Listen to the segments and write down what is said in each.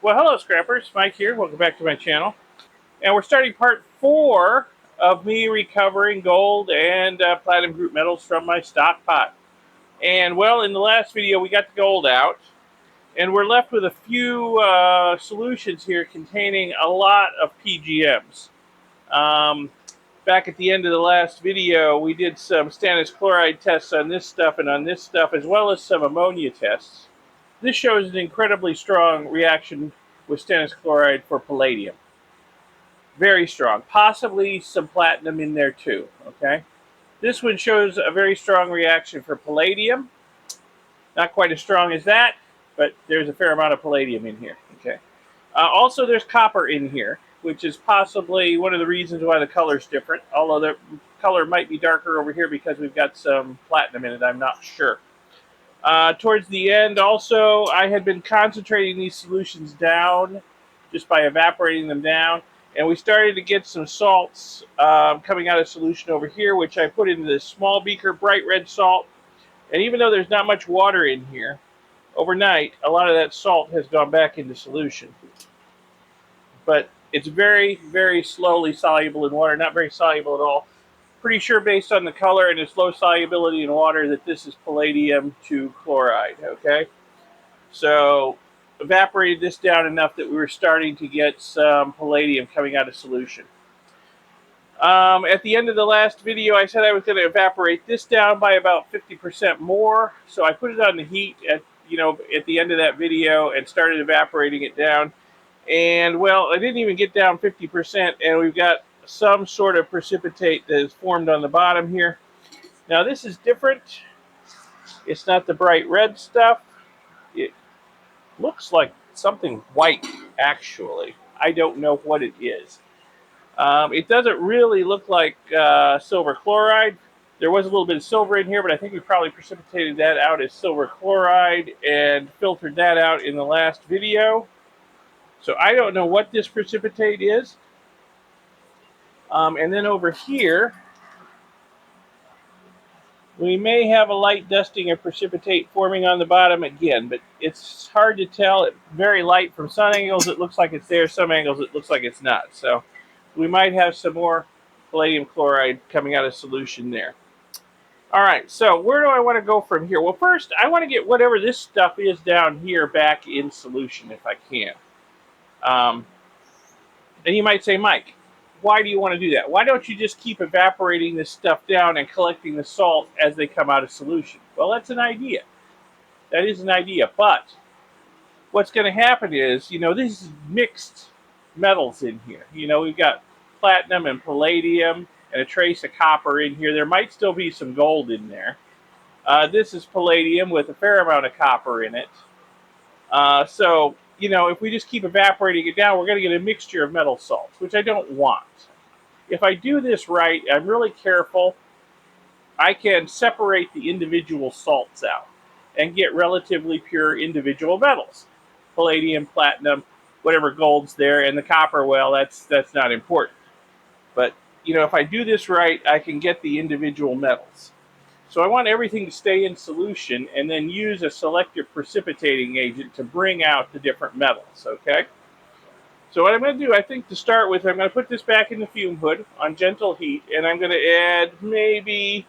Well, hello, Scrappers. Mike here. Welcome back to my channel. And we're starting part 4 of me recovering gold and platinum group metals from my stockpot. And, well, in the last video, we got the gold out. And we're left with a few solutions here containing a lot of PGMs. Um, Back at the end of the last video, we did some Stannis chloride tests on this stuff and on this stuff, as well as some ammonia tests. This shows an incredibly strong reaction with Stannis chloride for palladium. Very strong. Possibly some platinum in there too, okay? This one shows a very strong reaction for palladium. Not quite as strong as that, but there's a fair amount of palladium in here, okay? Also, there's copper in here, which is possibly one of the reasons why the color's different, although the color might be darker over here because we've got some platinum in it, I'm not sure. Towards the end, also, I had been concentrating these solutions down just by evaporating them down, and we started to get some salts coming out of solution over here, which I put into this small beaker, bright red salt. And even though there's not much water in here, overnight, a lot of that salt has gone back into solution. But it's very, very slowly soluble in water, not very soluble at all. Pretty sure based on the color and its low solubility in water that this is palladium to chloride, okay? So evaporated this down enough that we were starting to get some palladium coming out of solution. At the end of the last video, I said I was going to evaporate this down by about 50% more. So I put it on the heat at the end of that video and started evaporating it down. And, well, I didn't even get down 50%, and we've got some sort of precipitate that is formed on the bottom here. Now, this is different. It's not the bright red stuff. It looks like something white, actually. I don't know what it is. It doesn't really look like silver chloride. There was a little bit of silver in here, but I think we probably precipitated that out as silver chloride and filtered that out in the last video. So I don't know what this precipitate is. And then over here, we may have a light dusting of precipitate forming on the bottom again, but it's hard to tell. It's very light. From some angles, it looks like it's there. Some angles, it looks like it's not. So we might have some more palladium chloride coming out of solution there. All right, so where do I want to go from here? Well, first, I want to get whatever this stuff is down here back in solution if I can. And you might say, Mike, why do you want to do that? Why don't you just keep evaporating this stuff down and collecting the salt as they come out of solution? Well, that's an idea. That is an idea. But what's going to happen is, this is mixed metals in here. We've got platinum and palladium and a trace of copper in here. There might still be some gold in there. This is palladium with a fair amount of copper in it. So, if we just keep evaporating it down, we're going to get a mixture of metal salts, which I don't want. If I do this right, I'm really careful, I can separate the individual salts out and get relatively pure individual metals. Palladium, platinum, whatever gold's there, and the copper, well, that's not important. But, if I do this right, I can get the individual metals. So I want everything to stay in solution and then use a selective precipitating agent to bring out the different metals, okay? So what I'm going to do, I think to start with, I'm going to put this back in the fume hood on gentle heat, and I'm going to add maybe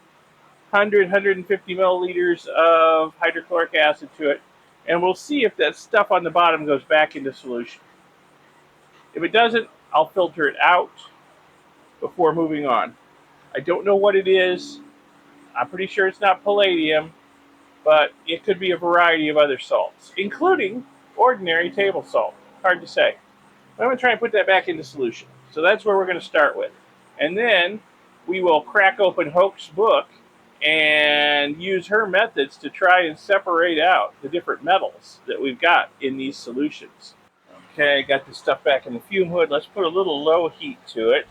100, 150 milliliters of hydrochloric acid to it, and we'll see if that stuff on the bottom goes back into solution. If it doesn't, I'll filter it out before moving on. I don't know what it is. I'm pretty sure it's not palladium, but it could be a variety of other salts, including ordinary table salt. Hard to say. I'm going to try and put that back into solution. So that's where we're going to start with. And then we will crack open Hoke's book and use her methods to try and separate out the different metals that we've got in these solutions. Okay, got this stuff back in the fume hood. Let's put a little low heat to it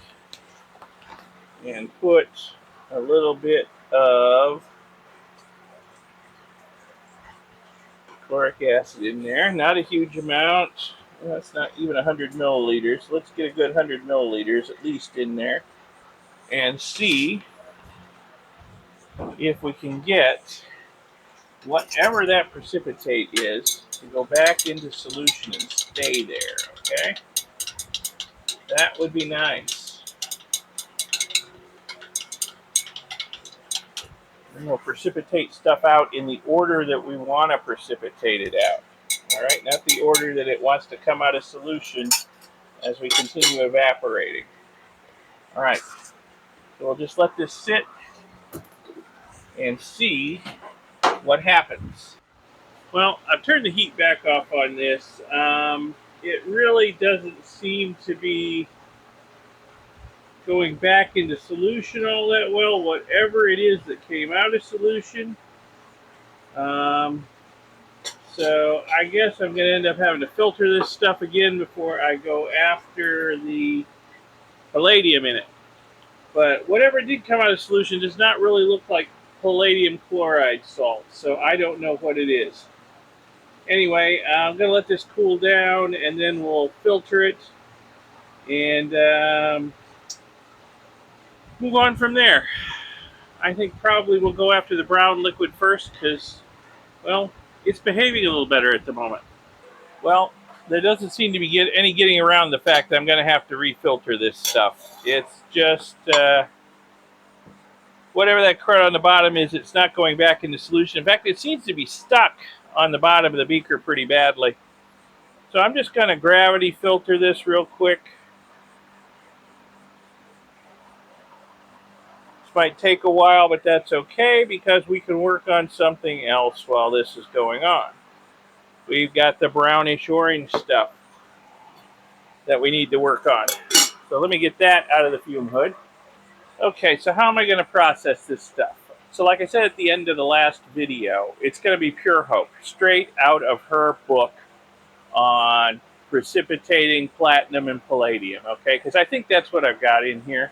and put a little bit of chloric acid in there. Not a huge amount. That's not even 100 milliliters. Let's get a good 100 milliliters at least in there and see if we can get whatever that precipitate is to go back into solution and stay there, okay? That would be nice. And we'll precipitate stuff out in the order that we want to precipitate it out. All right, not the order that it wants to come out of solution as we continue evaporating. All right, so we'll just let this sit and see what happens. Well, I've turned the heat back off on this. It really doesn't seem to be going back into solution all that well, whatever it is that came out of solution. So I guess I'm going to end up having to filter this stuff again before I go after the palladium in it. But whatever did come out of solution does not really look like palladium chloride salt, so I don't know what it is. Anyway, I'm going to let this cool down, and then we'll filter it and move on from there. I think probably we'll go after the brown liquid first because, well, it's behaving a little better at the moment. Well, there doesn't seem to be any getting around the fact that I'm going to have to refilter this stuff. It's just whatever that crud on the bottom is, it's not going back into solution. In fact, it seems to be stuck on the bottom of the beaker pretty badly. So I'm just going to gravity filter this real quick. This might take a while, but that's okay because we can work on something else while this is going on. We've got the brownish orange stuff that we need to work on. So let me get that out of the fume hood. Okay, so how am I going to process this stuff? So like I said at the end of the last video, it's going to be pure hope, straight out of her book on precipitating platinum and palladium, okay? Because I think that's what I've got in here.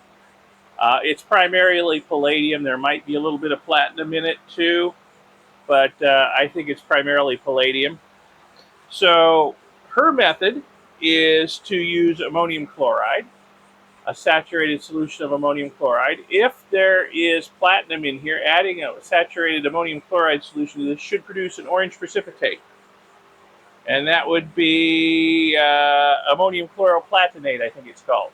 It's primarily palladium. There might be a little bit of platinum in it too, but I think it's primarily palladium. So her method is to use ammonium chloride, a saturated solution of ammonium chloride. If there is platinum in here, adding a saturated ammonium chloride solution to this should produce an orange precipitate. And that would be ammonium chloroplatinate, I think it's called.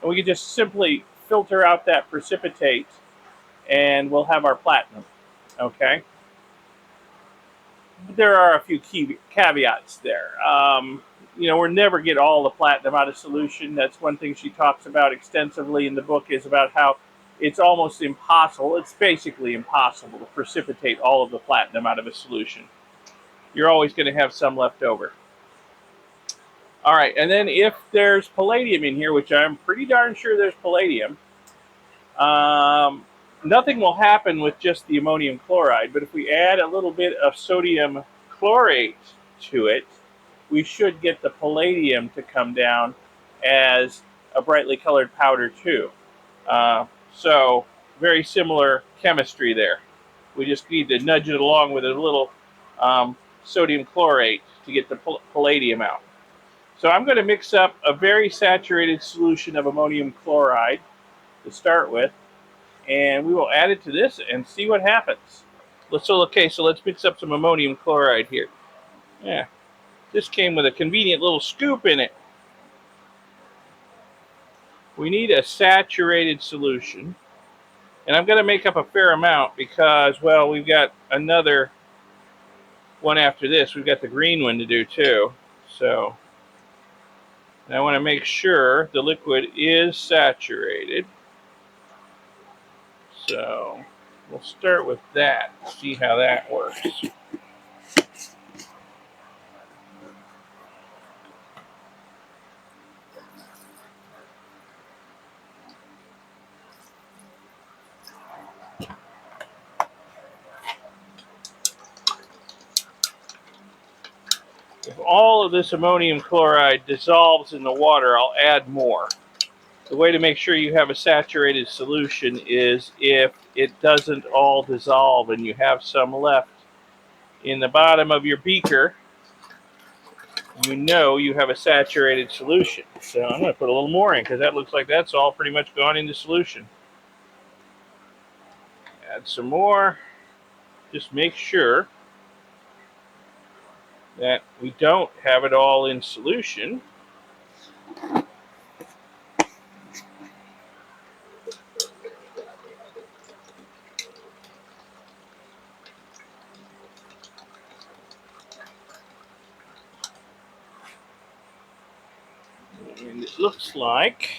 And we could just simply filter out that precipitate and we'll have our platinum, okay? But there are a few key caveats there. We'll never get all the platinum out of solution. That's one thing she talks about extensively in the book, is about how it's almost impossible. It's basically impossible to precipitate all of the platinum out of a solution. You're always going to have some left over. All right, and then if there's palladium in here, which I'm pretty darn sure there's palladium, nothing will happen with just the ammonium chloride, but if we add a little bit of sodium chlorate to it, we should get the palladium to come down as a brightly colored powder too. So very similar chemistry there. We just need to nudge it along with a little sodium chlorate to get the palladium out. So I'm going to mix up a very saturated solution of ammonium chloride to start with, and we will add it to this and see what happens. So let's mix up some ammonium chloride here. Yeah, this came with a convenient little scoop in it. We need a saturated solution, and I'm going to make up a fair amount because, well, we've got another one after this. We've got the green one to do too. So I want to make sure the liquid is saturated. So we'll start with that, see how that works. If all of this ammonium chloride dissolves in the water, I'll add more. The way to make sure you have a saturated solution is if it doesn't all dissolve and you have some left in the bottom of your beaker, you know you have a saturated solution. So I'm going to put a little more in because that looks like that's all pretty much gone into solution. Add some more. Just make sure that we don't have it all in solution. And it looks like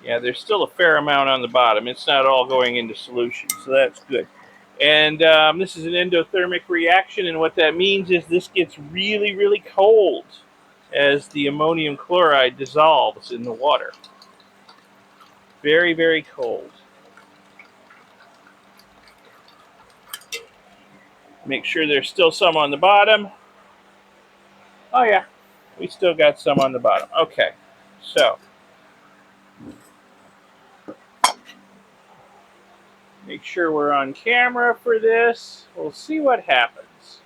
yeah, there's still a fair amount on the bottom. It's not all going into solution, so that's good. And this is an endothermic reaction, and what that means is this gets really, really cold as the ammonium chloride dissolves in the water. Very, very cold. Make sure there's still some on the bottom. Oh yeah, we still got some on the bottom. Okay, so make sure we're on camera for this. We'll see what happens.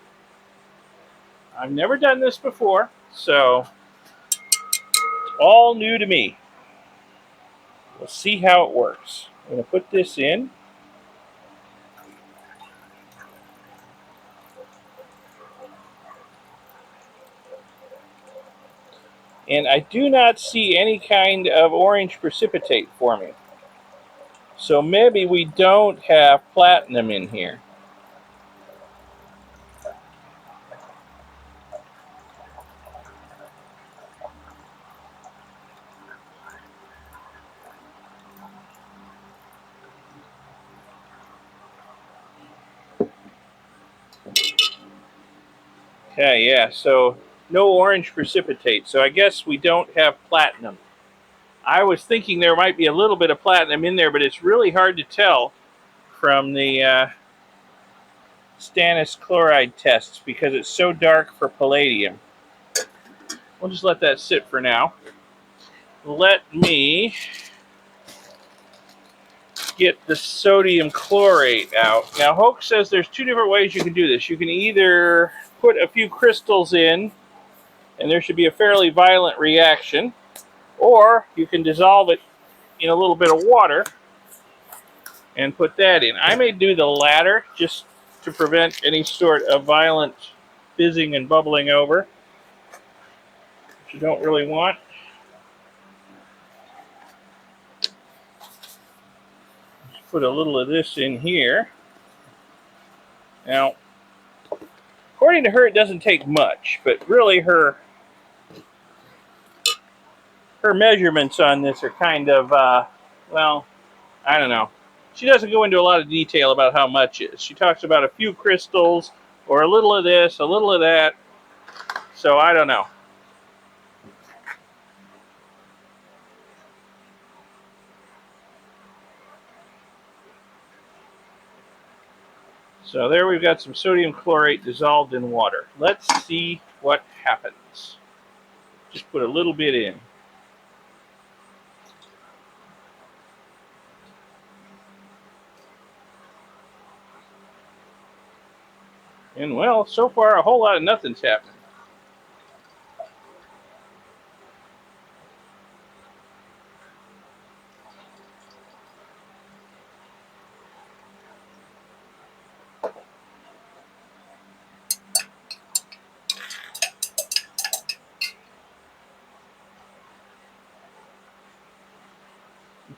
I've never done this before, so it's all new to me. We'll see how it works. I'm going to put this in. And I do not see any kind of orange precipitate forming. So maybe we don't have platinum in here. Okay, yeah, so no orange precipitate. So I guess we don't have platinum. I was thinking there might be a little bit of platinum in there, but it's really hard to tell from the Stannis chloride tests because it's so dark for palladium. We'll just let that sit for now. Let me get the sodium chlorate out. Now, Hoke says there's two different ways you can do this. You can either put a few crystals in, and there should be a fairly violent reaction, or you can dissolve it in a little bit of water and put that in. I may do the latter just to prevent any sort of violent fizzing and bubbling over, which you don't really want. Just put a little of this in here. Now, according to her, it doesn't take much, but really her measurements on this are kind of, well, I don't know. She doesn't go into a lot of detail about how much is. She talks about a few crystals or a little of this, a little of that. So I don't know. So there we've got some sodium chlorate dissolved in water. Let's see what happens. Just put a little bit in. And well, so far a whole lot of nothing's happened.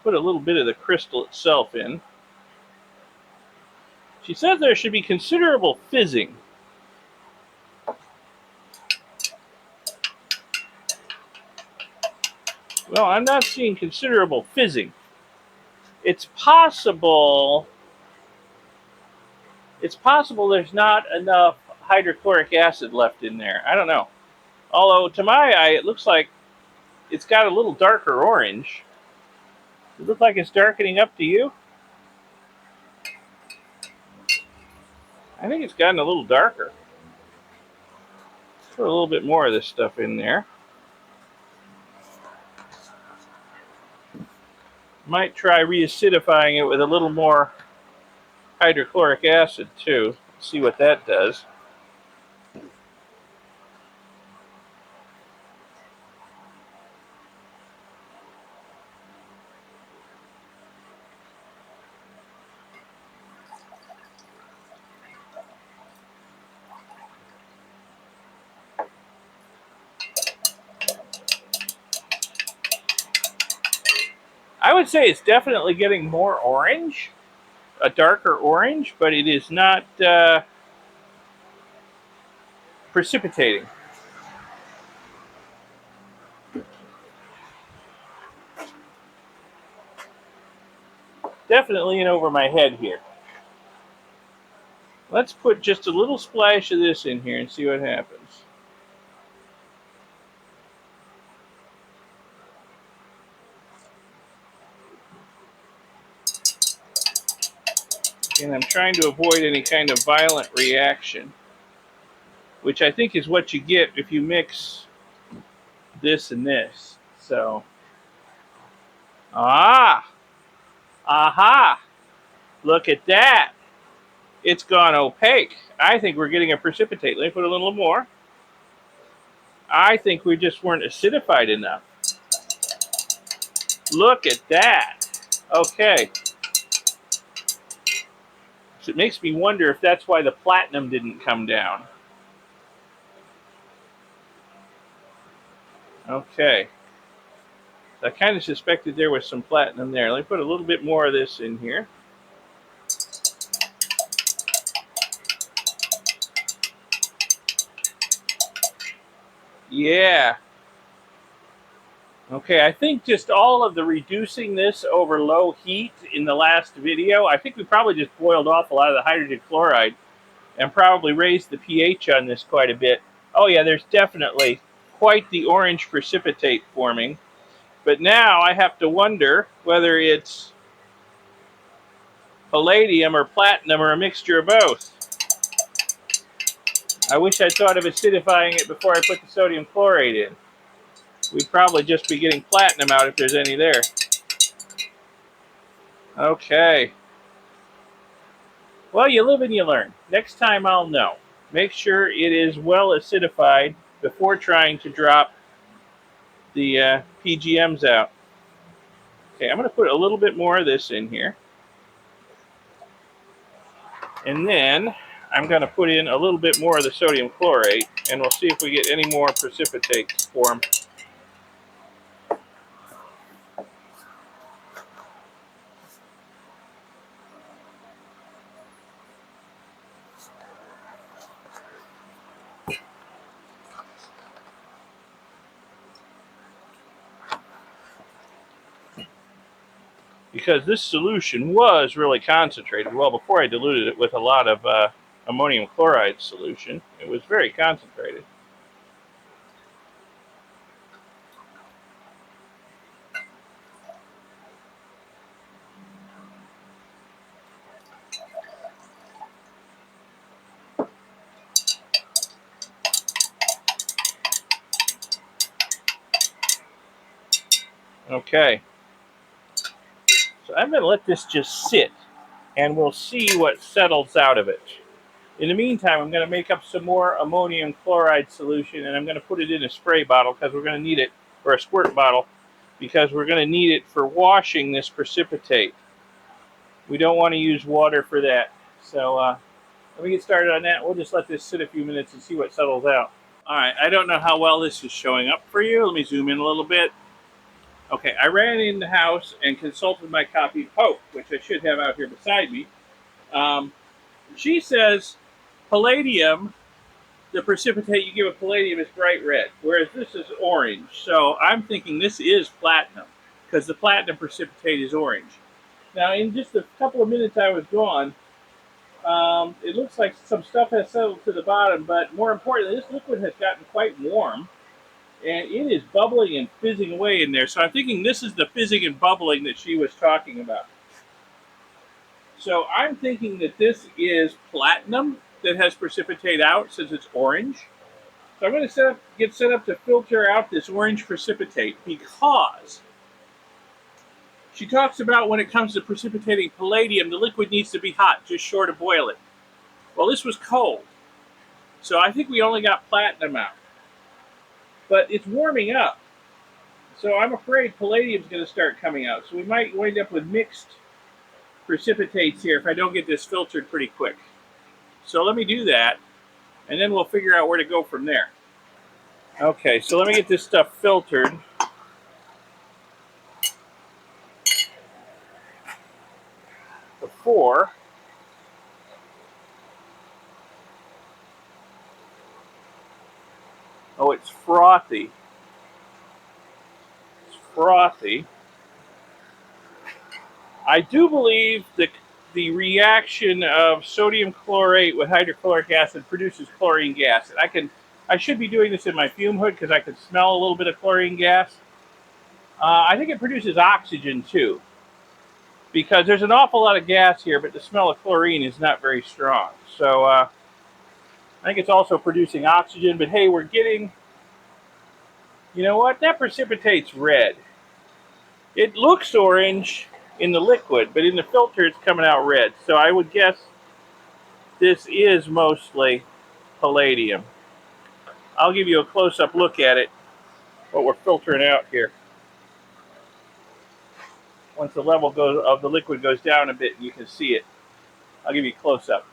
Put a little bit of the crystal itself in. She says there should be considerable fizzing. Well, I'm not seeing considerable fizzing. It's possible there's not enough hydrochloric acid left in there. I don't know. Although, to my eye, it looks like it's got a little darker orange. Does it look like it's darkening up to you? I think it's gotten a little darker. Put a little bit more of this stuff in there. Might try reacidifying it with a little more hydrochloric acid, too. See what that does. would say it's definitely getting more orange, a darker orange, but it is not precipitating. Definitely in over my head here. Let's put just a little splash of this in here and see what happens. And I'm trying to avoid any kind of violent reaction, which I think is what you get if you mix this and this. So, aha, look at that. It's gone opaque. I think we're getting a precipitate. Let me put a little more. I think we just weren't acidified enough. Look at that. Okay. So it makes me wonder if that's why the platinum didn't come down. Okay. I kind of suspected there was some platinum there. Let me put a little bit more of this in here. Yeah. Okay, I think just all of the reducing this over low heat in the last video, I think we probably just boiled off a lot of the hydrogen chloride and probably raised the pH on this quite a bit. Oh yeah, there's definitely quite the orange precipitate forming. But now I have to wonder whether it's palladium or platinum or a mixture of both. I wish I'd thought of acidifying it before I put the sodium chlorate in. We'd probably just be getting platinum out if there's any there. Okay. Well, you live and you learn. Next time I'll know. Make sure it is well acidified before trying to drop the PGMs out. Okay, I'm going to put a little bit more of this in here. And then I'm going to put in a little bit more of the sodium chlorate, and we'll see if we get any more precipitate form. Because this solution was really concentrated. Well, before I diluted it with a lot of ammonium chloride solution, it was very concentrated. Okay. So I'm going to let this just sit, and we'll see what settles out of it. In the meantime, I'm going to make up some more ammonium chloride solution, and I'm going to put it in a spray bottle because we're going to need it, or a squirt bottle, because we're going to need it for washing this precipitate. We don't want to use water for that. So let me get started on that. We'll just let this sit a few minutes and see what settles out. All right, I don't know how well this is showing up for you. Let me zoom in a little bit. Okay, I ran in the house and consulted my copy Pope, which I should have out here beside me. She says palladium, the precipitate you give a palladium is bright red, whereas this is orange. So I'm thinking this is platinum, because the platinum precipitate is orange. Now, in just a couple of minutes I was gone, it looks like some stuff has settled to the bottom, but more importantly, this liquid has gotten quite warm. And it is bubbling and fizzing away in there. So I'm thinking this is the fizzing and bubbling that she was talking about. So I'm thinking that this is platinum that has precipitate out since it's orange. So I'm going to get set up to filter out this orange precipitate, because she talks about when it comes to precipitating palladium, the liquid needs to be hot, just short of boiling. Well, this was cold. So I think we only got platinum out. But it's warming up. So I'm afraid palladium's going to start coming out. So we might wind up with mixed precipitates here if I don't get this filtered pretty quick. So let me do that, and then we'll figure out where to go from there. Okay, so let me get this stuff filtered. before. Oh, it's frothy. It's frothy. I do believe that the reaction of sodium chlorate with hydrochloric acid produces chlorine gas. And I should be doing this in my fume hood because I could smell a little bit of chlorine gas. I think it produces oxygen too, because there's an awful lot of gas here, but the smell of chlorine is not very strong. So I think it's also producing oxygen. But hey, we're getting, you know what? That precipitate's red. It looks orange in the liquid, but in the filter it's coming out red. So I would guess this is mostly palladium. I'll give you a close-up look at it, what we're filtering out here. Once the level of the liquid goes down a bit and you can see it, I'll give you a close-up.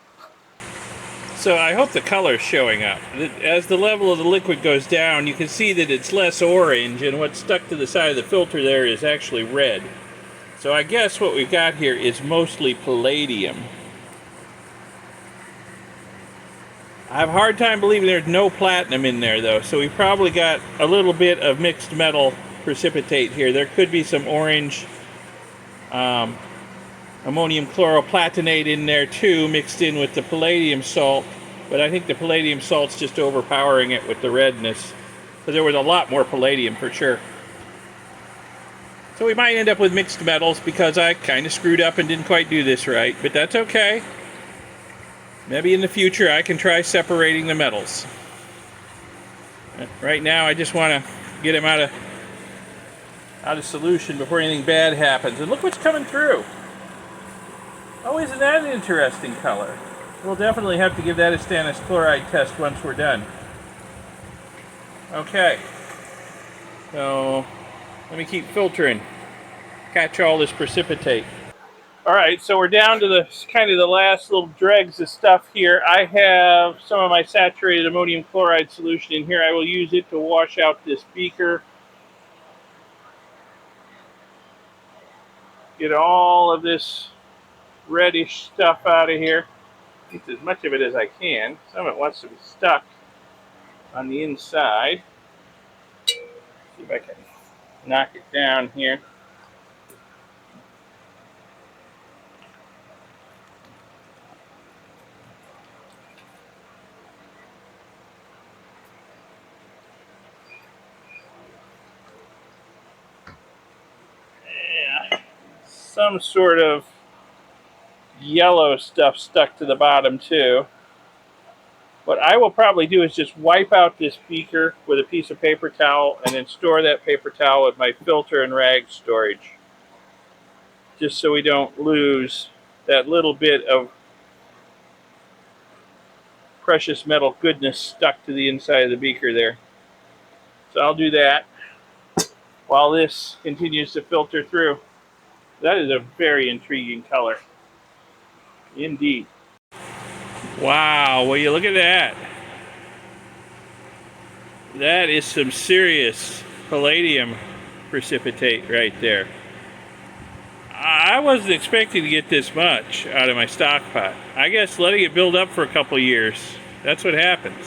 So I hope the color's showing up. As the level of the liquid goes down, you can see that it's less orange, and what's stuck to the side of the filter there is actually red. So I guess what we've got here is mostly palladium. I have a hard time believing there's no platinum in there, though, so we probably got a little bit of mixed metal precipitate here. There could be some orange ammonium chloroplatinate in there too, mixed in with the palladium salt, but I think the palladium salt's just overpowering it with the redness, because there was a lot more palladium for sure. So we might end up with mixed metals because I kind of screwed up and didn't quite do this right, but that's okay. Maybe in the future I can try separating the metals. Right now I just want to get them out of solution before anything bad happens. And look what's coming through. Oh, isn't that an interesting color? We'll definitely have to give that a Stannis chloride test once we're done. Okay. So let me keep filtering. Catch all this precipitate. Alright, so we're down to the kind of the last little dregs of stuff here. I have some of my saturated ammonium chloride solution in here. I will use it to wash out this beaker. Get all of this reddish stuff out of here. Get as much of it as I can. Some of it wants to be stuck on the inside. See if I can knock it down here. Yeah, some sort of yellow stuff stuck to the bottom too. What I will probably do is just wipe out this beaker with a piece of paper towel and then store that paper towel with my filter and rag storage, just so we don't lose that little bit of precious metal goodness stuck to the inside of the beaker there. So I'll do that while this continues to filter through. That is a very intriguing color. Indeed. Wow, will you look at that? That is some serious palladium precipitate right there. I wasn't expecting to get this much out of my stock pot. I guess letting it build up for a couple years, that's what happens.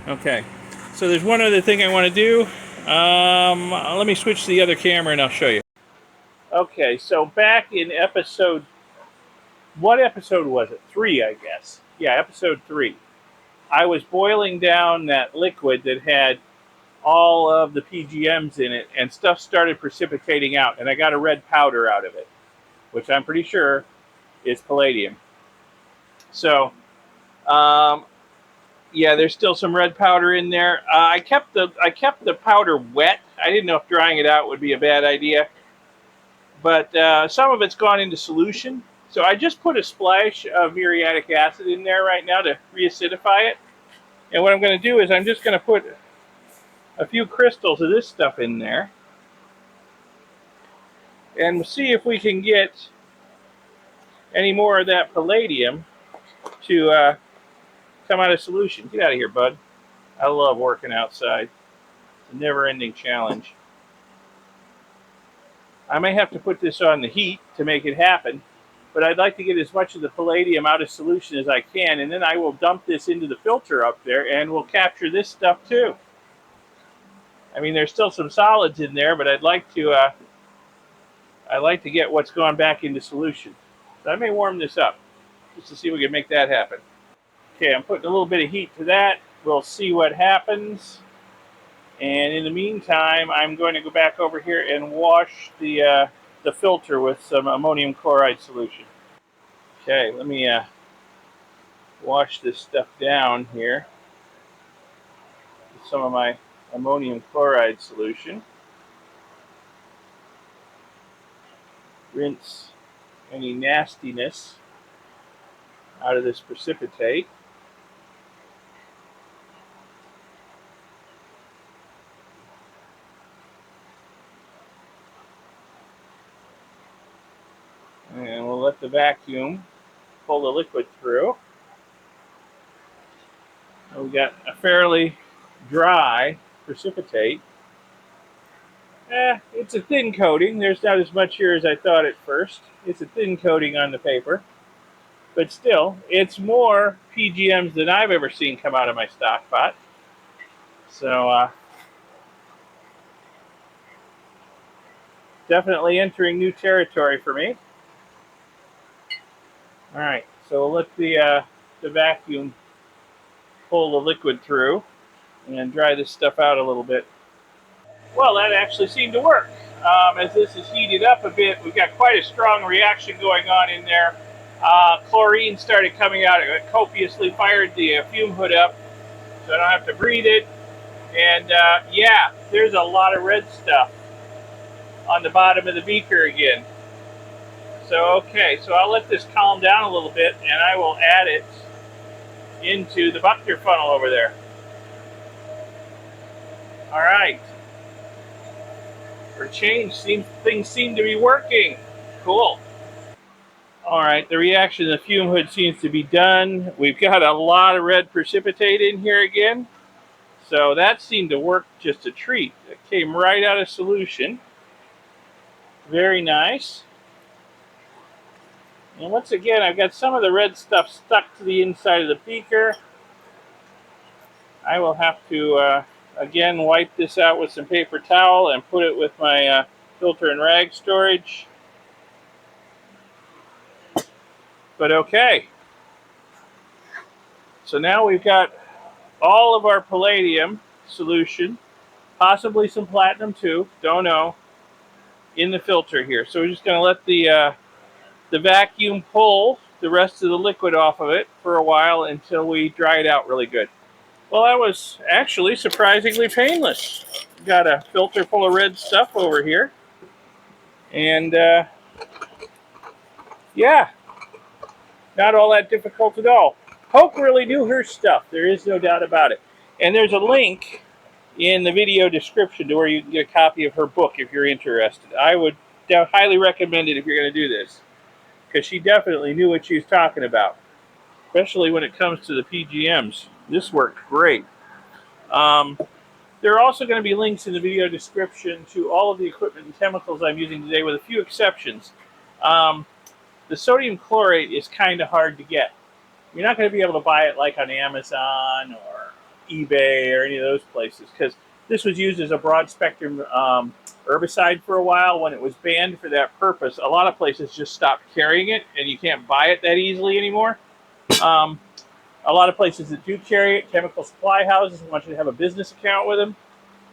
Okay, so there's one other thing I want to do. Let me switch to the other camera and I'll show you. Okay, so back in episode, what episode was it? 3, I guess. Yeah, episode 3. I was boiling down that liquid that had all of the PGMs in it, and stuff started precipitating out, and I got a red powder out of it, which I'm pretty sure is palladium. So, yeah, there's still some red powder in there. I kept the powder wet. I didn't know if drying it out would be a bad idea, but some of it's gone into solution. So I just put a splash of muriatic acid in there right now to reacidify it. And what I'm going to do is I'm just going to put a few crystals of this stuff in there and see if we can get any more of that palladium to come out of solution. Get out of here, bud. I love working outside. It's a never-ending challenge. I may have to put this on the heat to make it happen. but I'd like to get as much of the palladium out of solution as I can, and then I will dump this into the filter up there, and we'll capture this stuff too. I mean, there's still some solids in there, but I'd like to get what's gone back into solution. So I may warm this up just to see if we can make that happen. Okay, I'm putting a little bit of heat to that. We'll see what happens. And in the meantime, I'm going to go back over here and wash the filter with some ammonium chloride solution. Okay, let me wash this stuff down here with some of my ammonium chloride solution. Rinse any nastiness out of this precipitate. And we'll let the vacuum pull the liquid through. We've got a fairly dry precipitate. It's a thin coating. There's not as much here as I thought at first. It's a thin coating on the paper. But still, it's more PGMs than I've ever seen come out of my Stockpot. So, definitely entering new territory for me. All right, so we'll let the vacuum pull the liquid through and dry this stuff out a little bit. Well, that actually seemed to work. As this is heated up a bit, we've got quite a strong reaction going on in there. Chlorine started coming out. It copiously fired the fume hood up, so I don't have to breathe it. And yeah, there's a lot of red stuff on the bottom of the beaker again. So, okay, so I'll let this calm down a little bit, and I will add it into the Buckner funnel over there. All right. For a change, things seem to be working. Cool. All right, the reaction of the fume hood seems to be done. We've got a lot of red precipitate in here again. So that seemed to work just a treat. It came right out of solution. Very nice. And once again, I've got some of the red stuff stuck to the inside of the beaker. I will have to, again, wipe this out with some paper towel and put it with my filter and rag storage. But okay. So now we've got all of our palladium solution, possibly some platinum too, don't know, in the filter here. So we're just going to let the vacuum pull the rest of the liquid off of it for a while until we dry it out really good. Well, that was actually surprisingly painless. Got a filter full of red stuff over here. And yeah, not all that difficult at all. Hope really knew her stuff. There is no doubt about it. And there's a link in the video description to where you can get a copy of her book if you're interested. I would highly recommend it if you're going to do this, because she definitely knew what she was talking about, especially when it comes to the PGMs. This worked great. There are also going to be links in the video description to all of the equipment and chemicals I'm using today, with a few exceptions. The sodium chlorate is kind of hard to get. You're not going to be able to buy it like on Amazon or eBay or any of those places, because this was used as a broad spectrum herbicide for a while. When it was banned for that purpose, a lot of places just stopped carrying it, and you can't buy it that easily anymore. A lot of places that do carry it, chemical supply houses, want you to have a business account with them.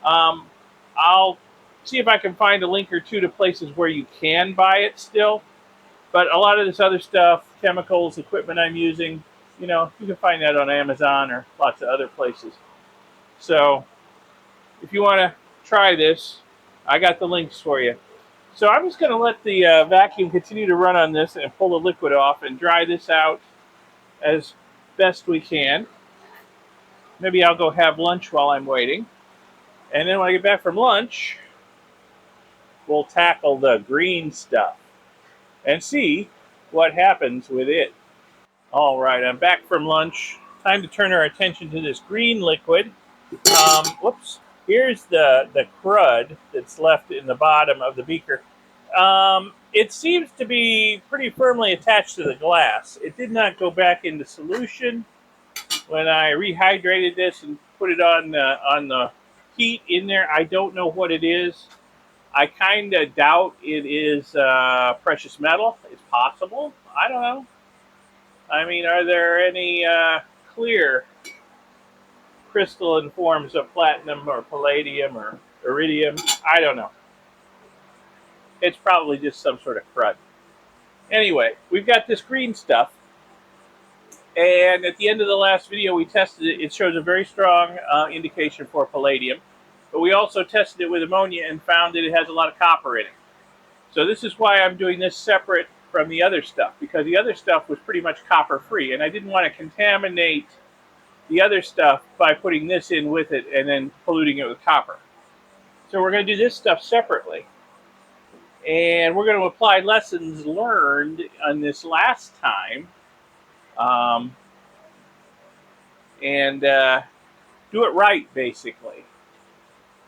I'll see if I can find a link or two to places where you can buy it still. But a lot of this other stuff, chemicals, equipment I'm using, you know, you can find that on Amazon or lots of other places. So if you want to try this, I got the links for you. So I'm just going to let the vacuum continue to run on this and pull the liquid off and dry this out as best we can. Maybe I'll go have lunch while I'm waiting. And then when I get back from lunch, we'll tackle the green stuff and see what happens with it. All right, I'm back from lunch. Time to turn our attention to this green liquid. Whoops. Here's the crud that's left in the bottom of the beaker. it seems to be pretty firmly attached to the glass. It did not go back into solution when I rehydrated this and put it on the heat in there. I don't know what it is. I kind of doubt it is precious metal. It's possible. I don't know. I mean, are there any clear crystalline forms of platinum or palladium or iridium? I don't know. It's probably just some sort of crud. Anyway, we've got this green stuff. And at the end of the last video, we tested it. It shows a very strong indication for palladium. But we also tested it with ammonia and found that it has a lot of copper in it. So this is why I'm doing this separate from the other stuff, because the other stuff was pretty much copper-free, and I didn't want to contaminate the other stuff by putting this in with it and then polluting it with copper. So we're going to do this stuff separately. And we're going to apply lessons learned on this last time and do it right, basically.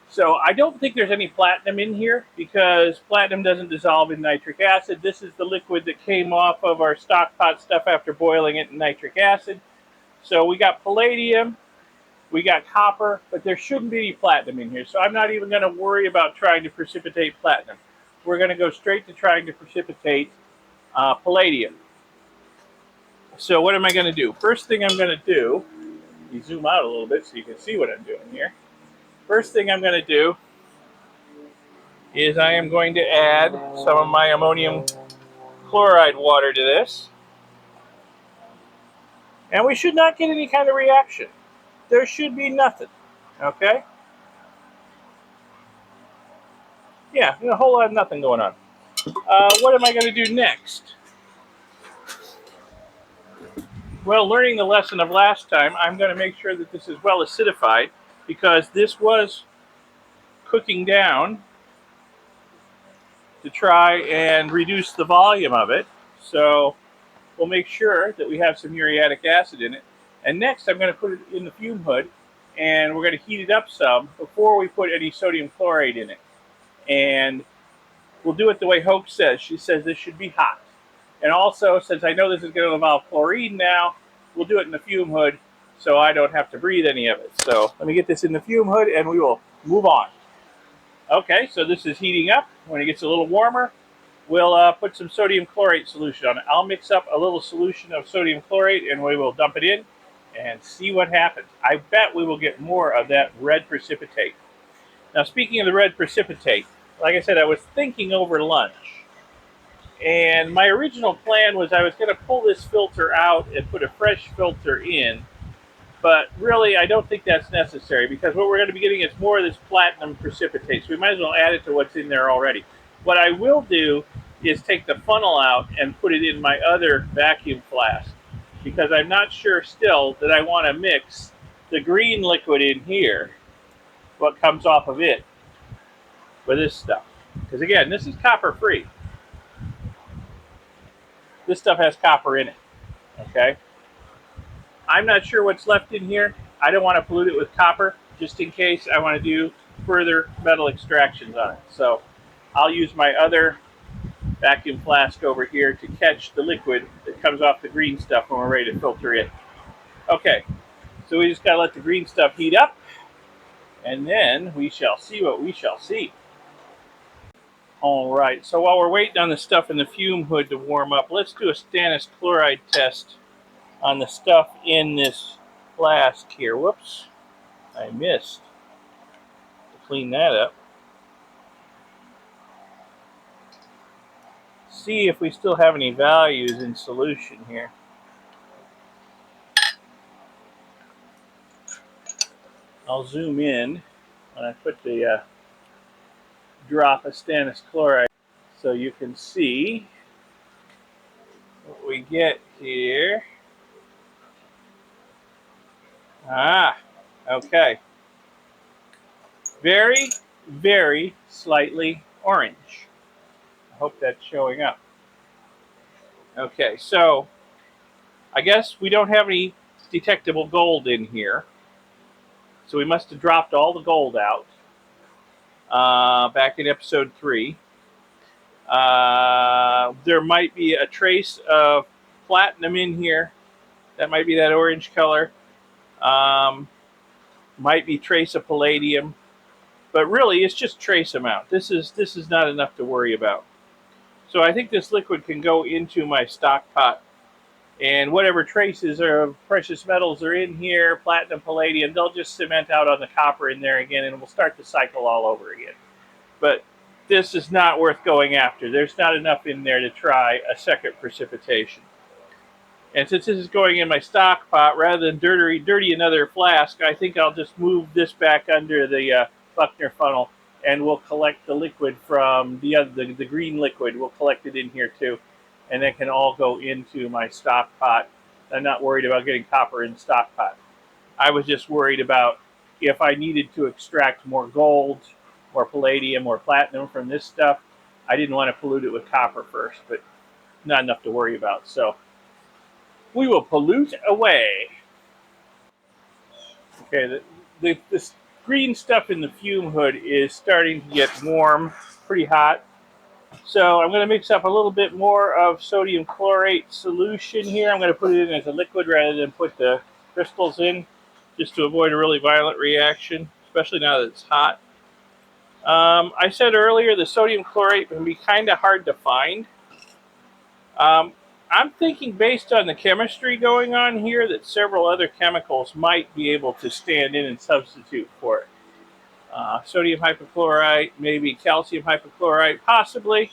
So I don't think there's any platinum in here because platinum doesn't dissolve in nitric acid. This is the liquid that came off of our Stockpot stuff after boiling it in nitric acid. So we got palladium, we got copper, but there shouldn't be any platinum in here. So I'm not even going to worry about trying to precipitate platinum. We're going to go straight to trying to precipitate palladium. So what am I going to do? First thing I'm going to do, you zoom out a little bit so you can see what I'm doing here. First thing I'm going to do is I am going to add some of my ammonium chloride water to this. And we should not get any kind of reaction. There should be nothing. Okay? Yeah, a whole lot of nothing going on. What am I going to do next? Well, learning the lesson of last time, I'm going to make sure that this is well acidified because this was cooking down to try and reduce the volume of it. So we'll make sure that we have some muriatic acid in it. And next I'm going to put it in the fume hood and we're going to heat it up some before we put any sodium chlorate in it. And we'll do it the way Hope says. She says this should be hot. And also, since I know this is going to involve chlorine now, we'll do it in the fume hood so I don't have to breathe any of it. So let me get this in the fume hood and we will move on. Okay, so this is heating up. When it gets a little warmer, we'll put some sodium chlorate solution on it. I'll mix up a little solution of sodium chlorate and we will dump it in and see what happens. I bet we will get more of that red precipitate. Now, speaking of the red precipitate, like I said, I was thinking over lunch. And my original plan was I was going to pull this filter out and put a fresh filter in. But really, I don't think that's necessary because what we're going to be getting is more of this platinum precipitate. So we might as well add it to what's in there already. What I will do is take the funnel out and put it in my other vacuum flask because I'm not sure still that I want to mix the green liquid in here, what comes off of it, with this stuff. Because again, this is copper free. This stuff has copper in it, okay? I'm not sure what's left in here. I don't want to pollute it with copper, just in case I want to do further metal extractions on it. So I'll use my other vacuum flask over here to catch the liquid that comes off the green stuff when we're ready to filter it. Okay, so we just got to let the green stuff heat up, and then we shall see what we shall see. All right, so while we're waiting on the stuff in the fume hood to warm up, let's do a Stannis chloride test on the stuff in this flask here. Whoops, I missed to clean that up. See if we still have any values in solution here. I'll zoom in when I put the drop of Stannis chloride so you can see what we get here. Okay. Very, very slightly orange. I hope that's showing up. Okay, so I guess we don't have any detectable gold in here. So we must have dropped all the gold out back in episode 3. There might be a trace of platinum in here. That might be that orange color. Um, might be trace of palladium, but really it's just trace amount. This is not enough to worry about. So I think this liquid can go into my stock pot, and whatever traces of precious metals are in here, platinum, palladium, they'll just cement out on the copper in there again, and we'll start the cycle all over again. But this is not worth going after. There's not enough in there to try a second precipitation. And since this is going in my stock pot, rather than dirty another flask, I think I'll just move this back under the Buckner funnel, and we'll collect the liquid from the green liquid. We'll collect it in here too, and it can all go into my stock pot. I'm not worried about getting copper in the stock pot. I was just worried about if I needed to extract more gold or palladium or platinum from this stuff. I didn't want to pollute it with copper first, but not enough to worry about. So we will pollute away. Okay, this green stuff in the fume hood is starting to get warm, pretty hot. So I'm going to mix up a little bit more of sodium chlorate solution here. I'm going to put it in as a liquid rather than put the crystals in, just to avoid a really violent reaction, especially now that it's hot. I said earlier the sodium chlorate can be kind of hard to find. I'm thinking, based on the chemistry going on here, that several other chemicals might be able to stand in and substitute for it. Sodium hypochlorite, maybe calcium hypochlorite, possibly.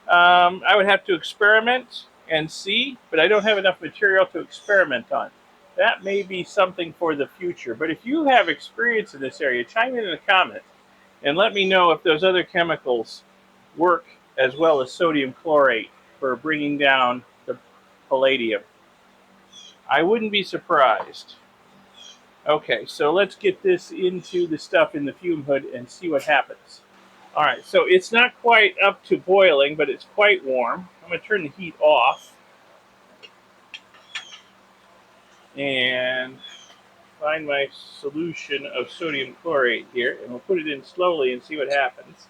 I would have to experiment and see, but I don't have enough material to experiment on. That may be something for the future. But if you have experience in this area, chime in the comments and let me know if those other chemicals work as well as sodium chlorate for bringing down the palladium. I wouldn't be surprised. Okay, so let's get this into the stuff in the fume hood and see what happens. All right, so it's not quite up to boiling, but it's quite warm. I'm going to turn the heat off and find my solution of sodium chlorate here, and we'll put it in slowly and see what happens.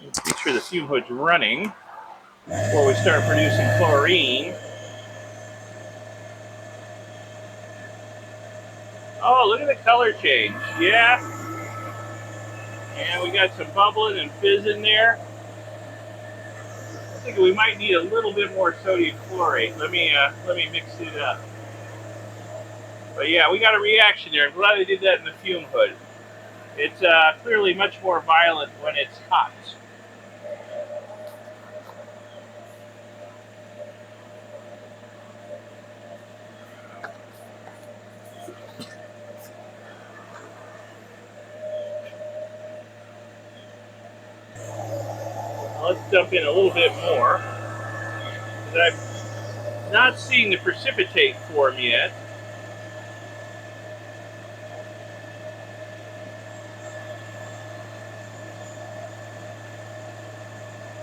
Make sure the fume hood's running before we start producing chlorine. Oh, look at the color change. Yeah. And we got some bubbling and fizz in there. I think we might need a little bit more sodium chlorate. Let me mix it up. But yeah, we got a reaction there. I'm glad they did that in the fume hood. It's clearly much more violent when it's hot. Let's dump in a little bit more, because I'm not seeing the precipitate form yet.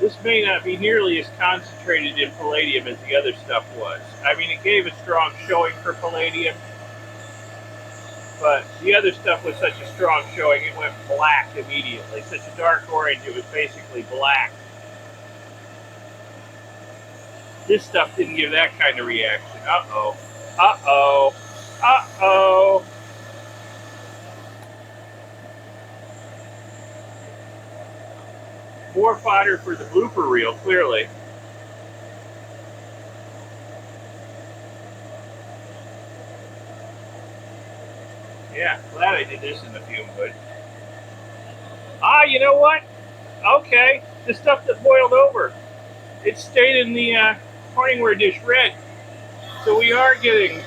This may not be nearly as concentrated in palladium as the other stuff was. I mean, it gave a strong showing for palladium, but the other stuff was such a strong showing, it went black immediately. Such a dark orange, it was basically black. This stuff didn't give that kind of reaction. Uh-oh. Uh-oh. Uh-oh. More fodder for the blooper reel, clearly. Yeah, glad I did this in the fume hood. Ah, you know what? Okay, the stuff that boiled over. It stayed in the Corningware dish red. So we are getting...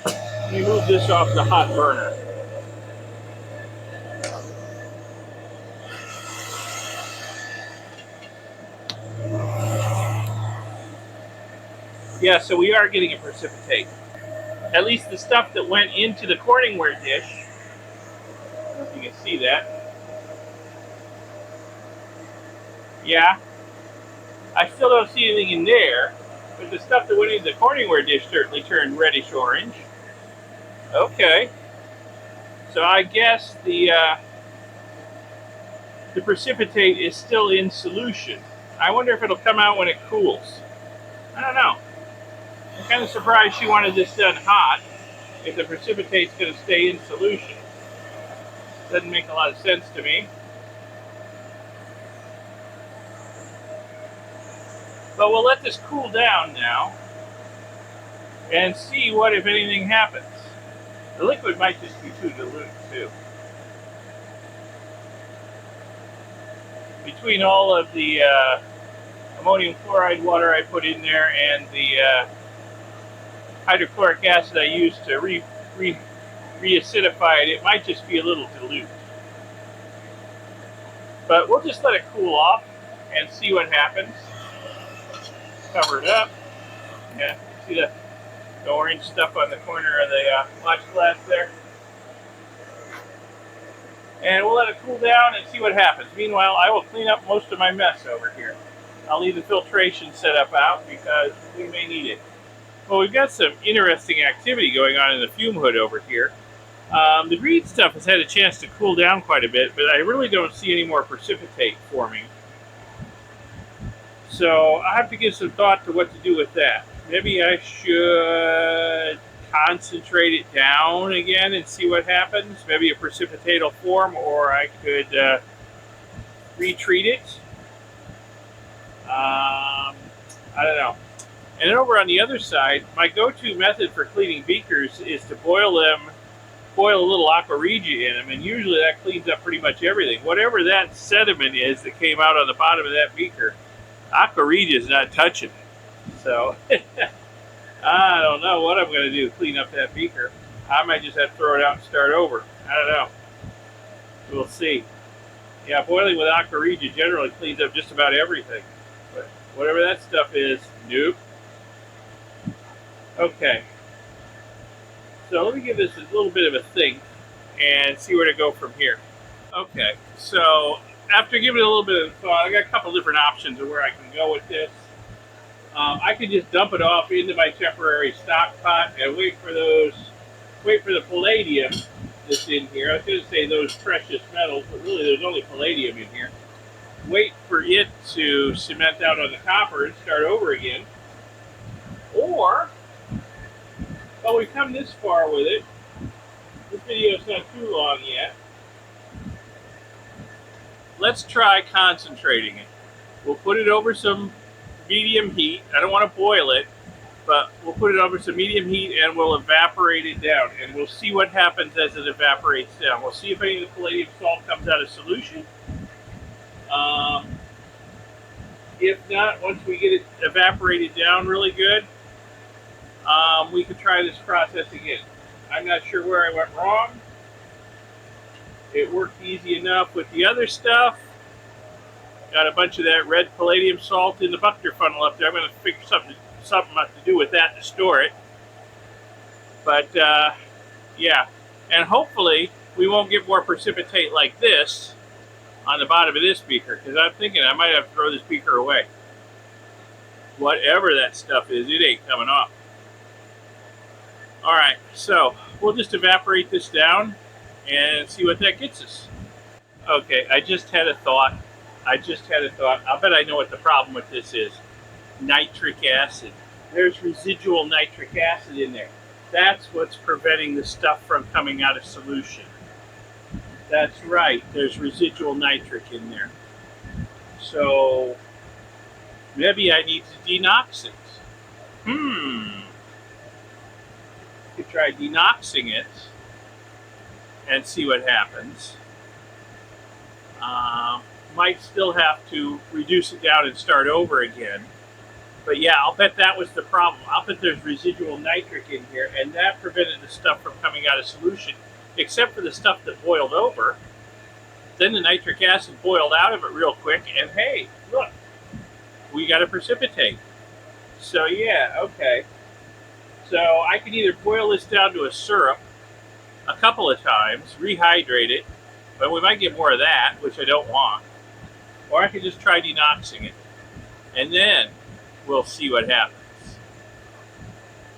Let me move this off the hot burner. Yeah, so we are getting a precipitate. At least the stuff that went into the Corningware dish. I don't know if you can see that. Yeah. I still don't see anything in there, but the stuff that went into the Corningware dish certainly turned reddish orange. Okay, so I guess the precipitate is still in solution. I wonder if it'll come out when it cools. I don't know. I'm kind of surprised she wanted this done hot if the precipitate's going to stay in solution. Doesn't make a lot of sense to me. But we'll let this cool down now and see what, if anything, happens. The liquid might just be too dilute, too. Between all of the ammonium chloride water I put in there and the hydrochloric acid I used to re-acidify it, it might just be a little dilute. But we'll just let it cool off and see what happens. Cover it up. Yeah, see the orange stuff on the corner of the watch glass there. And we'll let it cool down and see what happens. Meanwhile, I will clean up most of my mess over here. I'll leave the filtration set up out because we may need it. Well, we've got some interesting activity going on in the fume hood over here. The green stuff has had a chance to cool down quite a bit, but I really don't see any more precipitate forming. So I have to give some thought to what to do with that. Maybe I should concentrate it down again and see what happens. Maybe a precipitate will form, or I could retreat it. I don't know. And then over on the other side, my go-to method for cleaning beakers is to boil a little aqua regia in them, and usually that cleans up pretty much everything. Whatever that sediment is that came out on the bottom of that beaker, aqua regia is not touching it. So I don't know what I'm going to do to clean up that beaker. I might just have to throw it out and start over. I don't know. We'll see. Yeah, boiling with aqua regia generally cleans up just about everything. But whatever that stuff is, nope. Okay. So let me give this a little bit of a think and see where to go from here. Okay, so after giving it a little bit of thought, I got a couple different options of where I can go with this. I could just dump it off into my temporary stock pot and wait for the palladium that's in here. I was going to say those precious metals, but really there's only palladium in here. Wait for it to cement out on the copper and start over again. Or, well, we've come this far with it. This video's not too long yet. Let's try concentrating it. We'll put it over some medium heat. I don't want to boil it, but we'll put it over some medium heat and we'll evaporate it down. And we'll see what happens as it evaporates down. We'll see if any of the palladium salt comes out of solution. If not, once we get it evaporated down really good, we could try this process again. I'm not sure where I went wrong. It worked easy enough with the other stuff. Got a bunch of that red palladium salt in the Buckner funnel up there. I'm going to figure something to do with that to store it. But, yeah. And hopefully we won't get more precipitate like this on the bottom of this beaker, because I'm thinking I might have to throw this beaker away. Whatever that stuff is, it ain't coming off. Alright, so we'll just evaporate this down and see what that gets us. Okay, I just had a thought. I'll bet I know what the problem with this is. Nitric acid. There's residual nitric acid in there. That's what's preventing the stuff from coming out of solution. That's right, there's residual nitric in there. So maybe I need to denox it. Could try denoxing it and see what happens. Might still have to reduce it down and start over again. But yeah, I'll bet that was the problem. I'll bet there's residual nitric in here, and that prevented the stuff from coming out of solution, except for the stuff that boiled over. Then the nitric acid boiled out of it real quick, and hey, look, we got a precipitate. So yeah, okay. So I can either boil this down to a syrup a couple of times, rehydrate it, but we might get more of that, which I don't want. Or I could just try denoxing it, and then we'll see what happens.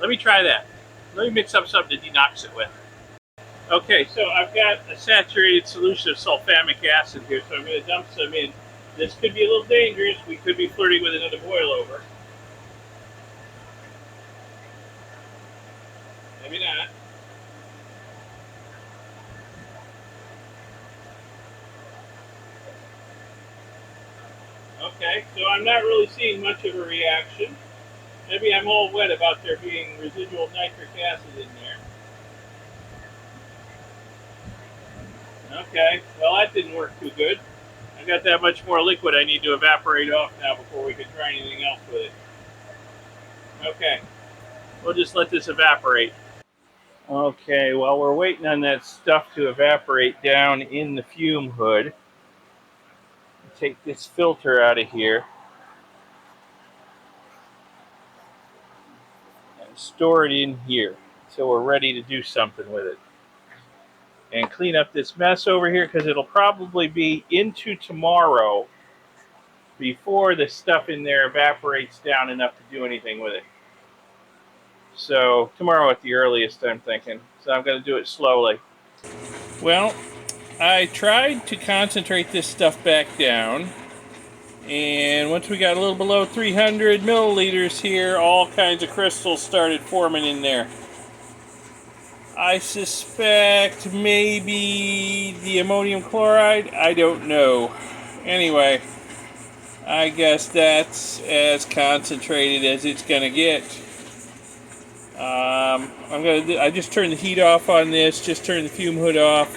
Let me try that. Let me mix up something to denox it with. Okay, so I've got a saturated solution of sulfamic acid here, so I'm going to dump some in. This could be a little dangerous. We could be flirting with another boil over. Maybe not. Okay, so I'm not really seeing much of a reaction. Maybe I'm all wet about there being residual nitric acid in there. Okay, well that didn't work too good. I got that much more liquid I need to evaporate off now before we can try anything else with it. Okay, we'll just let this evaporate. Okay, while we're waiting on that stuff to evaporate down in the fume hood, take this filter out of here and store it in here so we're ready to do something with it. And clean up this mess over here because it'll probably be into tomorrow before the stuff in there evaporates down enough to do anything with it. So tomorrow at the earliest, I'm thinking. So I'm going to do it slowly. Well, I tried to concentrate this stuff back down, and once we got a little below 300 milliliters here, all kinds of crystals started forming in there. I suspect maybe the ammonium chloride. I don't know. Anyway, I guess that's as concentrated as it's going to get. I just turned the heat off on this, just turned the fume hood off.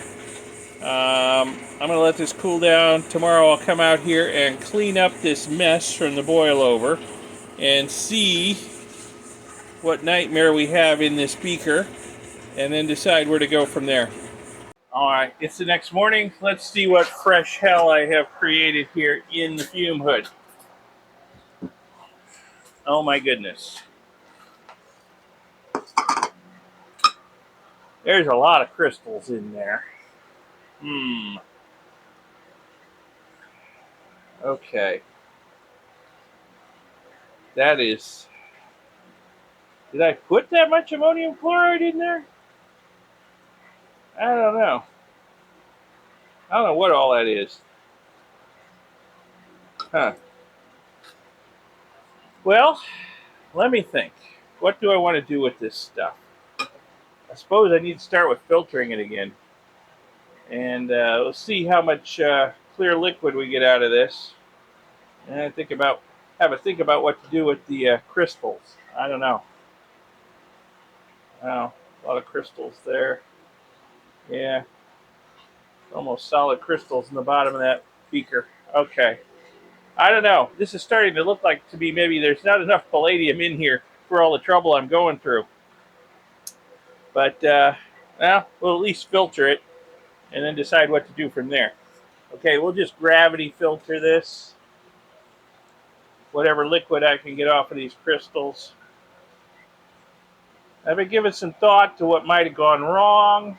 I'm going to let this cool down. Tomorrow I'll come out here and clean up this mess from the boil over and see what nightmare we have in this beaker and then decide where to go from there. Alright, it's the next morning. Let's see what fresh hell I have created here in the fume hood. Oh my goodness. There's a lot of crystals in there. Okay. That is... Did I put that much ammonium chloride in there? I don't know. I don't know what all that is. Huh. Well, let me think. What do I want to do with this stuff? I suppose I need to start with filtering it again. And let's see how much clear liquid we get out of this. And have a think about what to do with the crystals. I don't know. Wow, a lot of crystals there. Yeah, almost solid crystals in the bottom of that beaker. Okay. I don't know. This is starting to look like to be maybe there's not enough palladium in here for all the trouble I'm going through. But, well, we'll at least filter it and then decide what to do from there. Okay, we'll just gravity filter this. Whatever liquid I can get off of these crystals. I've been giving some thought to what might have gone wrong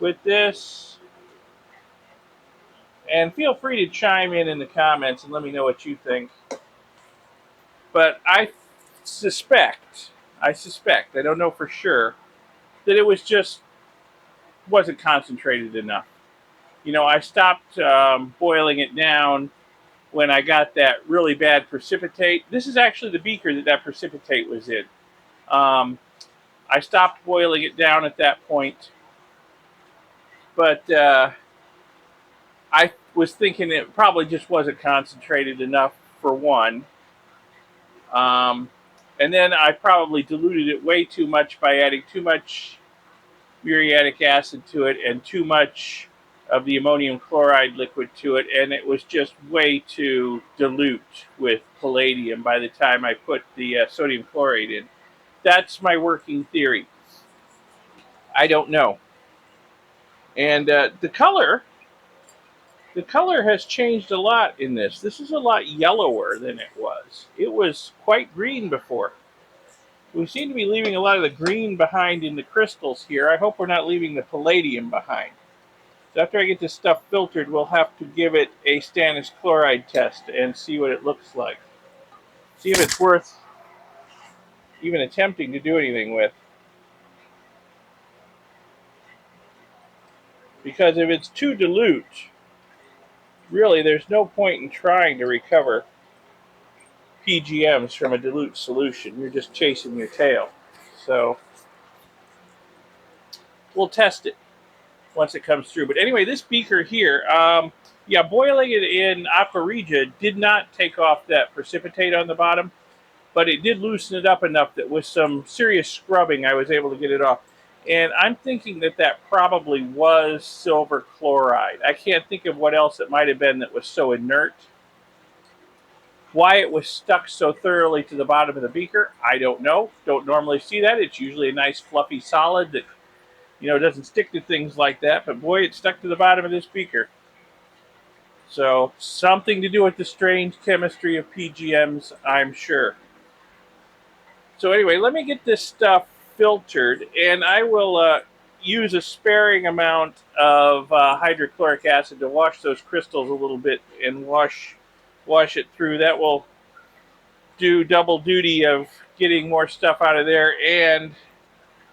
with this. And feel free to chime in the comments and let me know what you think. But I suspect, I don't know for sure, that it was just wasn't concentrated enough. You know, I stopped boiling it down when I got that really bad precipitate. This is actually the beaker that precipitate was in. I stopped boiling it down at that point, but I was thinking it probably just wasn't concentrated enough for one. And then I probably diluted it way too much by adding too much muriatic acid to it and too much of the ammonium chloride liquid to it, and it was just way too dilute with palladium by the time I put the sodium chlorate in. That's my working theory. I don't know. And the color has changed a lot in this. This is a lot yellower than it was. It was quite green before. We seem to be leaving a lot of the green behind in the crystals here. I hope we're not leaving the palladium behind. So after I get this stuff filtered, we'll have to give it a Stannis chloride test and see what it looks like. See if it's worth even attempting to do anything with. Because if it's too dilute, really there's no point in trying to recover PGMs from a dilute solution. You're just chasing your tail. So we'll test it once it comes through. But anyway, this beaker here, yeah, boiling it in aqua regia did not take off that precipitate on the bottom, but it did loosen it up enough that with some serious scrubbing, I was able to get it off. And I'm thinking that that probably was silver chloride. I can't think of what else it might have been that was so inert. Why it was stuck so thoroughly to the bottom of the beaker, I don't know. Don't normally see that. It's usually a nice fluffy solid that, doesn't stick to things like that. But boy, it stuck to the bottom of this beaker. So something to do with the strange chemistry of PGMs, I'm sure. So anyway, let me get this stuff filtered, and I will use a sparing amount of hydrochloric acid to wash those crystals a little bit and wash it through. That will do double duty of getting more stuff out of there and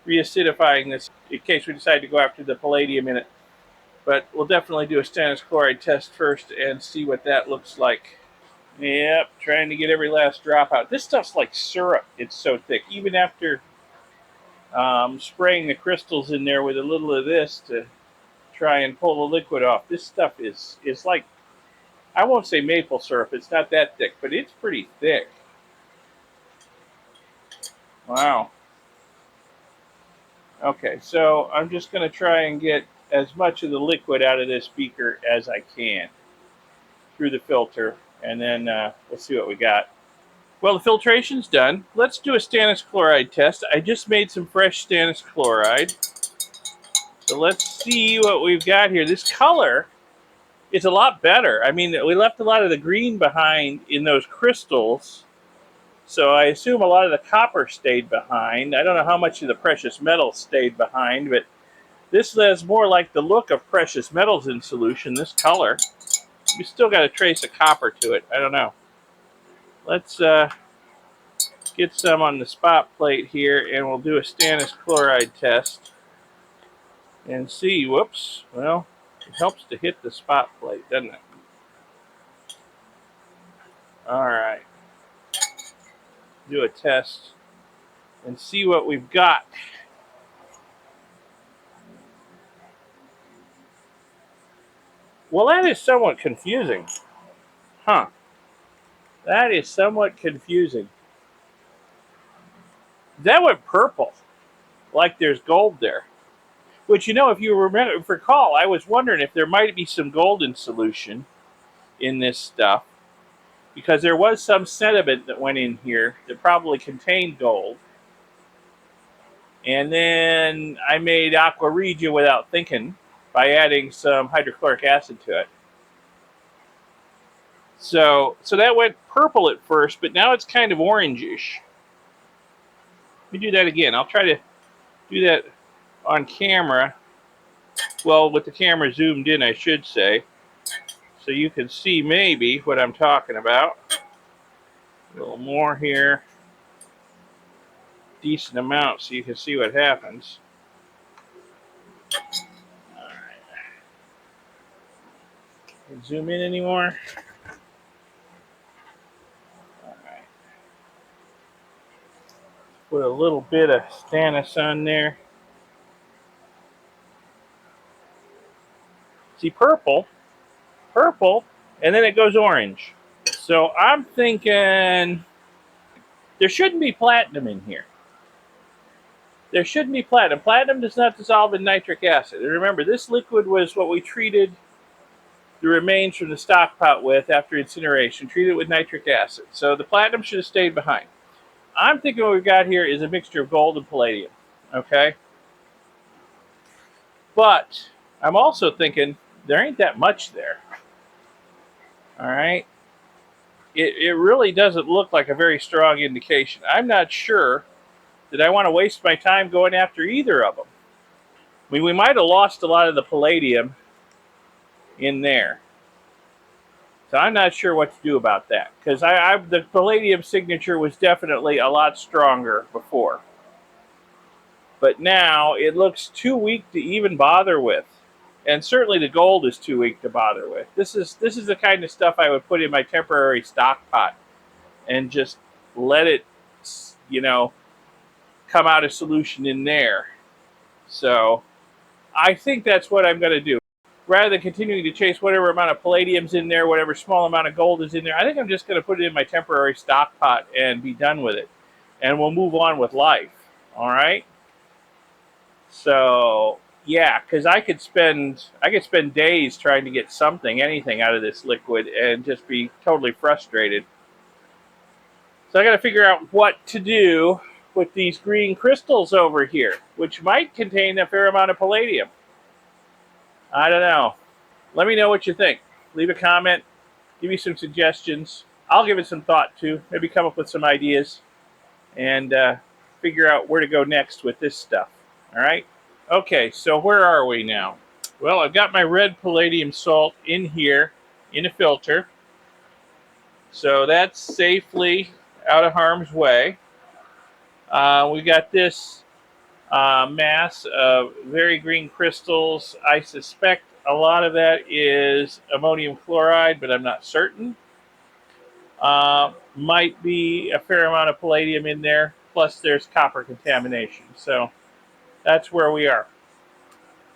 reacidifying this in case we decide to go after the palladium in it. But we'll definitely do a Stannis chloride test first and see what that looks like. Yep, trying to get every last drop out. This stuff's like syrup. It's so thick. Even after spraying the crystals in there with a little of this to try and pull the liquid off, this stuff is like, I won't say maple syrup. It's not that thick, but it's pretty thick. Wow. Okay, so I'm just going to try and get as much of the liquid out of this beaker as I can through the filter, and then we'll see what we got. Well, the filtration's done. Let's do a Stannis chloride test. I just made some fresh Stannis chloride. So let's see what we've got here. This color is a lot better. I mean, we left a lot of the green behind in those crystals, so I assume a lot of the copper stayed behind. I don't know how much of the precious metals stayed behind, but this has more like the look of precious metals in solution, this color. We still got a trace of copper to it. I don't know. Let's get some on the spot plate here, and we'll do a Stannis chloride test and see. Whoops. Well, it helps to hit the spot plate, doesn't it? All right. Do a test and see what we've got. Well, that is somewhat confusing. Huh. That is somewhat confusing. That went purple, like there's gold there. Which, if you recall, I was wondering if there might be some gold in solution in this stuff, because there was some sediment that went in here that probably contained gold. And then I made aqua regia without thinking by adding some hydrochloric acid to it. So that went purple at first, but now it's kind of orangish. Let me do that again. I'll try to do that on camera. Well, with the camera zoomed in, I should say. So you can see maybe what I'm talking about. A little more here. Decent amount so you can see what happens. All right. Can you zoom in anymore? All right. Put a little bit of Stannis on there. See, purple, and then it goes orange. So I'm thinking there shouldn't be platinum in here. There shouldn't be platinum. Platinum does not dissolve in nitric acid. And remember, this liquid was what we treated the remains from the stockpot with after incineration, treated it with nitric acid. So the platinum should have stayed behind. I'm thinking what we've got here is a mixture of gold and palladium. Okay? But I'm also thinking there ain't that much there. All right? It really doesn't look like a very strong indication. I'm not sure that I want to waste my time going after either of them. I mean, we might have lost a lot of the palladium in there. So I'm not sure what to do about that. Because the palladium signature was definitely a lot stronger before. But now it looks too weak to even bother with. And certainly the gold is too weak to bother with. This is the kind of stuff I would put in my temporary stock pot and just let it, you know, come out a solution in there. So I think that's what I'm going to do. Rather than continuing to chase whatever amount of palladium's in there, whatever small amount of gold is in there, I think I'm just going to put it in my temporary stock pot and be done with it. And we'll move on with life. All right? So, yeah, because I could spend days trying to get anything out of this liquid and just be totally frustrated. So I got to figure out what to do with these green crystals over here, which might contain a fair amount of palladium. I don't know. Let me know what you think. Leave a comment. Give me some suggestions. I'll give it some thought too. Maybe come up with some ideas and figure out where to go next with this stuff. All right? Okay, so where are we now? Well, I've got my red palladium salt in here in a filter. So that's safely out of harm's way. We got this mass of very green crystals. I suspect a lot of that is ammonium chloride, but I'm not certain. Might be a fair amount of palladium in there, plus there's copper contamination. So that's where we are.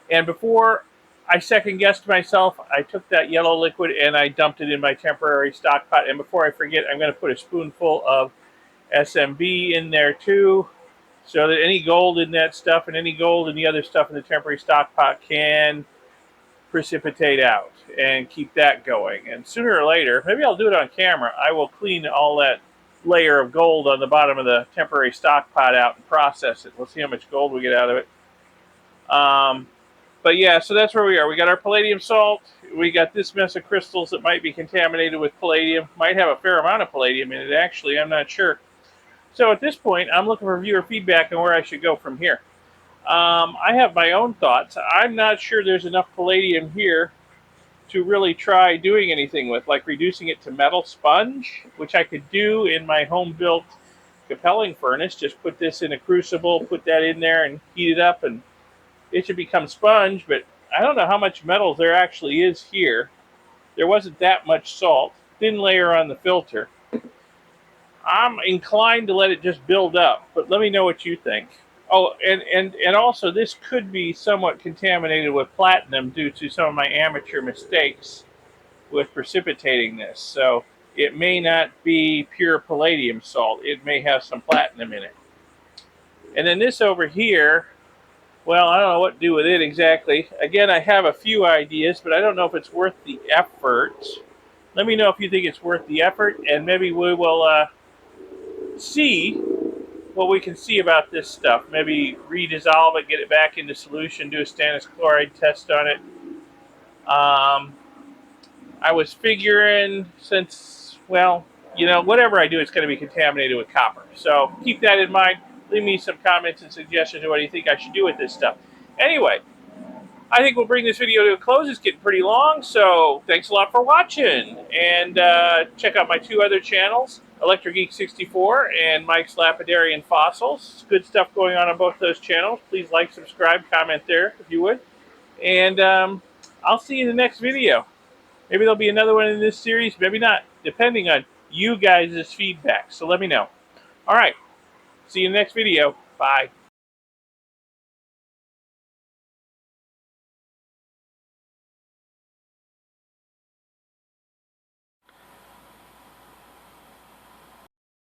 And before I second guessed myself, I took that yellow liquid and I dumped it in my temporary stock pot. And before I forget, I'm going to put a spoonful of SMB in there too, so that any gold in that stuff and any gold in the other stuff in the temporary stock pot can precipitate out and keep that going. And sooner or later, maybe I'll do it on camera, I will clean all that layer of gold on the bottom of the temporary stock pot out and process it. We'll see how much gold we get out of it. But yeah, so that's where we are. We got our palladium salt. We got this mess of crystals that might be contaminated with palladium. Might have a fair amount of palladium in it, actually. I'm not sure. So at this point, I'm looking for viewer feedback on where I should go from here. I have my own thoughts. I'm not sure there's enough palladium here to really try doing anything with, like reducing it to metal sponge, which I could do in my home-built compelling furnace. Just put this in a crucible, put that in there, and heat it up, and it should become sponge. But I don't know how much metal there actually is here. There wasn't that much salt. Thin layer on the filter. I'm inclined to let it just build up, but let me know what you think. Oh, and also this could be somewhat contaminated with platinum due to some of my amateur mistakes with precipitating this. So it may not be pure palladium salt. It may have some platinum in it. And then this over here, well, I don't know what to do with it exactly. Again, I have a few ideas, but I don't know if it's worth the effort. Let me know if you think it's worth the effort, and maybe we will see what we can see about this stuff. Maybe redissolve it, get it back into solution, do a Stannis chloride test on it. I was figuring, since, well, you know, whatever I do, it's going to be contaminated with copper. So keep that in mind. Leave me some comments and suggestions on what you think I should do with this stuff. Anyway, I think we'll bring this video to a close. It's getting pretty long, so thanks a lot for watching. And check out my two other channels, Electro Geek 64 and Mike's Lapidarian Fossils. Good stuff going on both those channels. Please like, subscribe, comment there if you would. And I'll see you in the next video. Maybe there'll be another one in this series, maybe not, depending on you guys' feedback. So let me know. All right. See you in the next video. Bye.